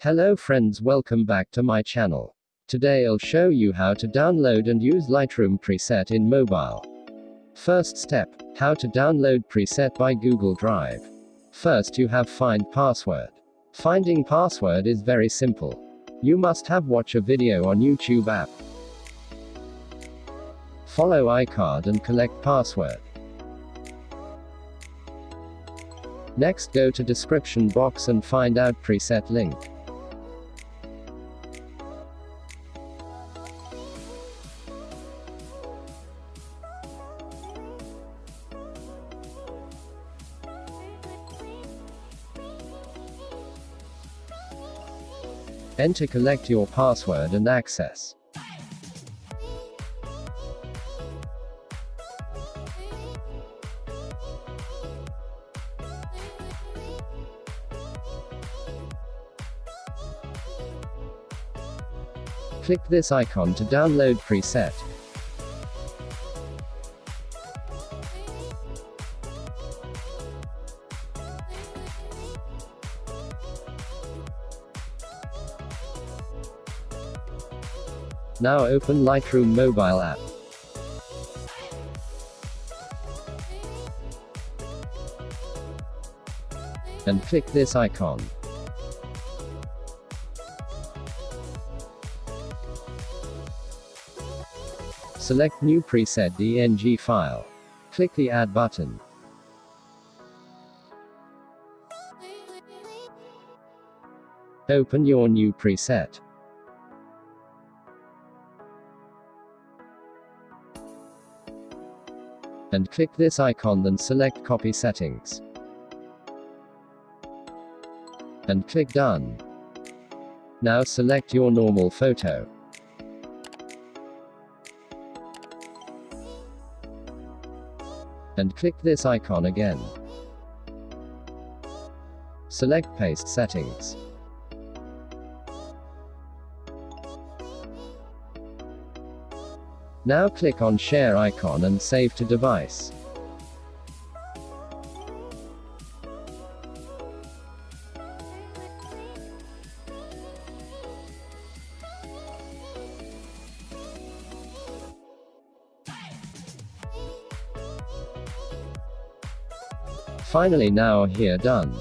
Hello friends, welcome back to my channel. Today I'll show you how to download and use Lightroom preset in mobile. First step, how to download preset by Google Drive. First you have find password. Finding password is very simple. You must have watch a video on YouTube app. Follow iCard and collect password. Next go to description box and find out preset link. Enter collect your password and access. Click this icon to download preset. Now open Lightroom mobile app. And click this icon. Select new preset DNG file. Click the add button. Open your new preset. And click this icon, then select copy settings. And click done. Now select your normal photo. And click this icon again. Select paste settings. Now click on share icon and save to device. Finally now here done.